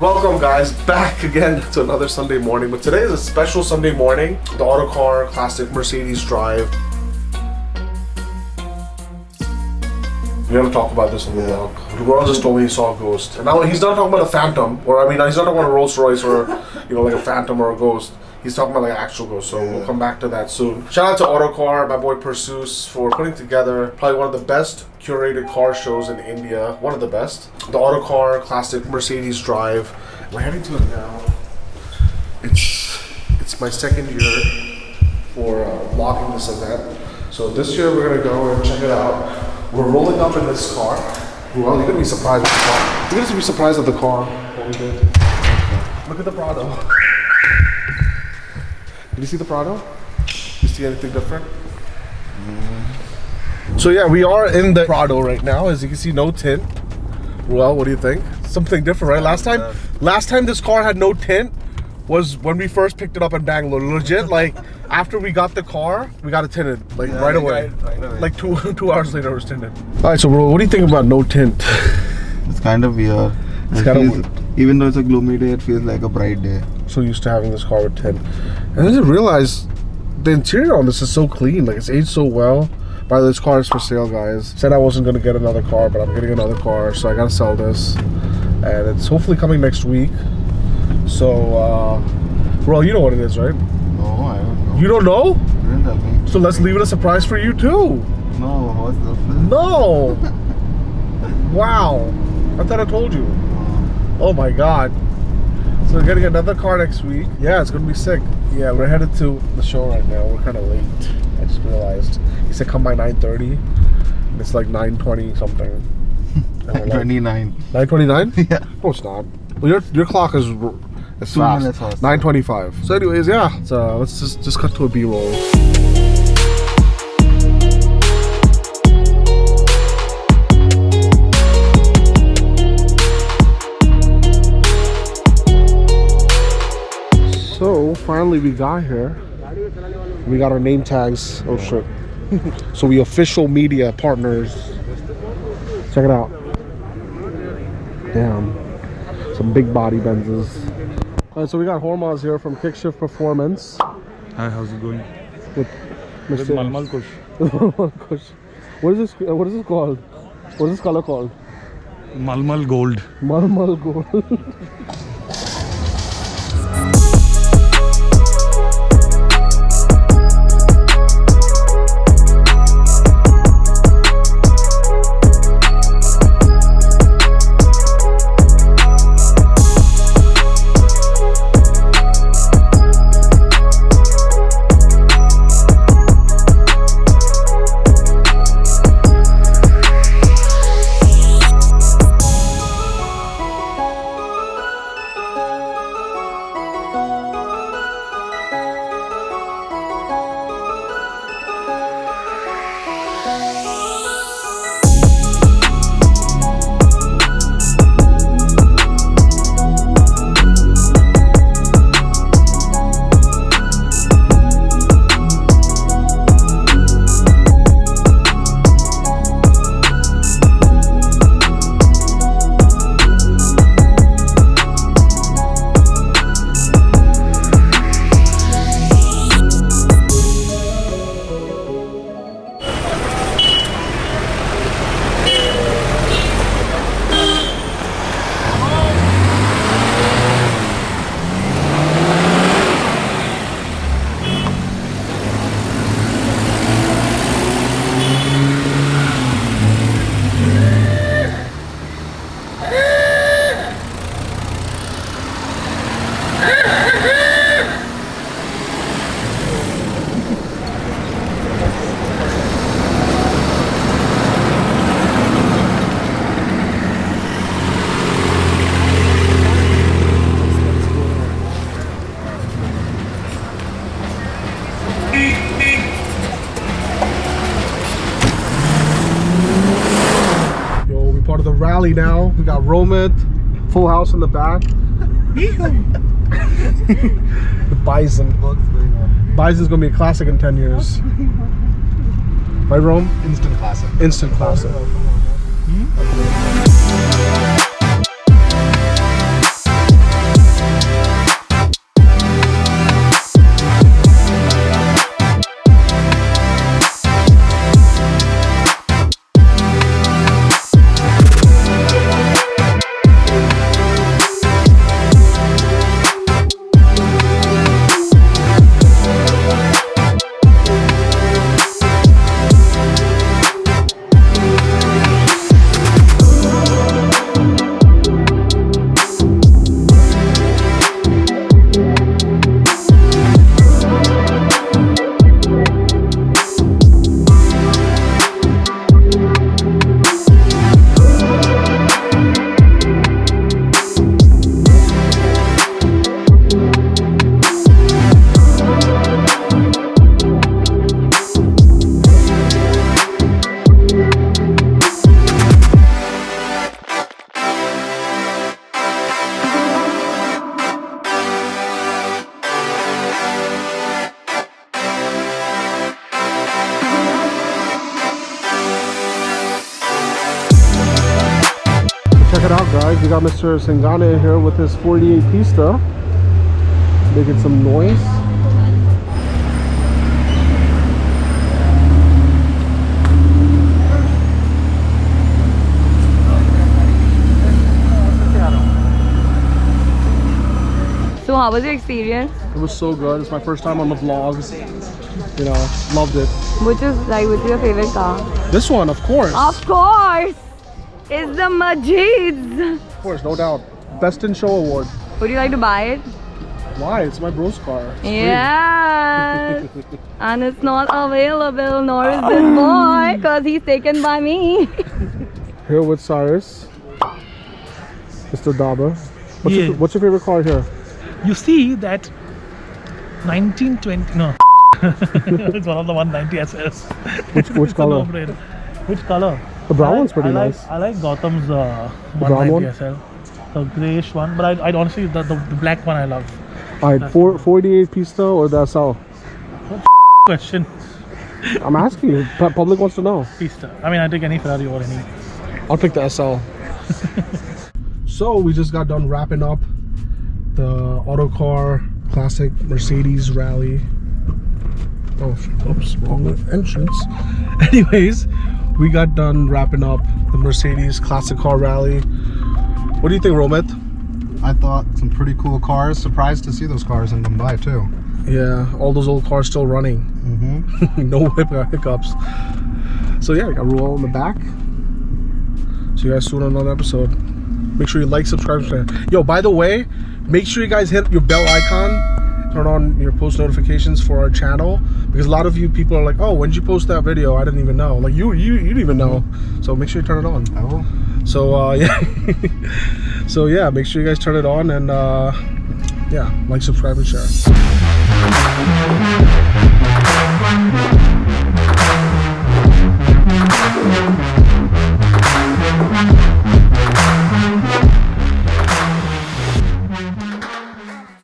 Welcome guys, back again to another Sunday morning, but today is a special Sunday morning. The Autocar Classic Mercedes Drive. We're gonna talk about this in the vlog. Royal just told me he saw a ghost. And now he's not talking about a phantom, or he's not talking about a Rolls Royce or like a phantom or a ghost. He's talking about like an actual ghost, so we'll come back to that soon. Shout out to Autocar, my boy Perseus, for putting together probably one of the best curated car shows in India. One of the best. The Autocar Classic Mercedes Drive. We're heading to it now. It's my second year for vlogging this event. So this year we're gonna go and check it out. We're rolling up in this car. Well, you're gonna be surprised with the car. You're gonna be surprised at the car. What we did. Look at the Prado. Did you see the Prado? You see anything different? So yeah, we are in the Prado right now. As you can see, no tint. Well, what do you think? Something different, right? Last time this car had no tint was when we first picked it up in Bangalore. Legit, like after we got the car, we got it tinted right away. Like two hours later, it was tinted. All right, so bro, what do you think about no tint? It's kind of weird. Even though it's a gloomy day, it feels like a bright day. So used to having this car with tint, and I didn't realize the interior on this is so clean. Like it's aged so well. By the way, this car is for sale, guys. Said I wasn't gonna get another car, but I'm getting another car, so I gotta sell this, and it's hopefully coming next week. So, bro, you know what it is, right? No, I don't know. You don't know? You didn't tell me. So let's leave it a surprise for you too. No, what's this? No. Wow. I thought I told you. Oh my God. So we're getting another car next week. Yeah, it's gonna be sick. Yeah, we're headed to the show right now. We're kind of late. I just realized. He said come by 9:30. And it's like 9:20 something. 9:29. 9:29? Yeah. No, it's not. Well, your clock is 2 minutes fast. 9:25. So anyways, yeah. So let's just cut to a B-roll. So finally we got here. We got our name tags. Oh shit. So we official media partners. Check it out. Damn. Some big body Benzes. Alright, so we got Hormaz here from Kickshift Performance. Hi, how's it going? With With Mr. Malmal Kush. Malmal Kush. What is this called? What is this color called? Malmal Gold. Malmal Gold. rally now. We got Romit, full house in the back. The Bison. Bison's gonna be a classic in 10 years. Right, Rome? Instant classic. Instant classic. Alright, we got Mr. Singane here with his 48 Pista. Making some noise. So how was your experience? It was so good. It's my first time on the vlogs. You know, loved it. Which is your favorite car? This one, of course. Of course! It's the Majids! Of course, no doubt. Best in Show award. Would you like to buy it? Why? It's my bro's car. It's free. Yeah. And it's not available, nor is this boy, because he's taken by me. Here with Cyrus. Mr. Daba. Yeah. What's your favorite car here? You see that 1920, no, it's one of the 190 SS. Which color? Which color? The brown one's pretty nice. I like Gautam's brown 190 one? SL, the grayish one, but I'd honestly, the black one I love. Alright, 48 Pista or the SL? Question. I'm asking you. Public wants to know. Pista. I mean, I take any Ferrari or any. I'll pick the SL. So we just got done wrapping up the Autocar Classic Mercedes Rally. Oh, oops, wrong entrance. Anyways, we got done wrapping up the Mercedes Classic Car Rally. What do you think, Romit? I thought some pretty cool cars. Surprised to see those cars in Mumbai too. Yeah, all those old cars still running. No hiccups. So yeah, we got Ruel in the back. See you guys soon on another episode. Make sure you like, subscribe, share. Yo, by the way, make sure you guys hit your bell icon, turn on your post notifications for our channel, because a lot of you people are like, oh, when did you post that video? I didn't even know. Like you didn't even know. So make sure you turn it on. I will. So yeah. So yeah, make sure you guys turn it on and yeah, like, subscribe, and share.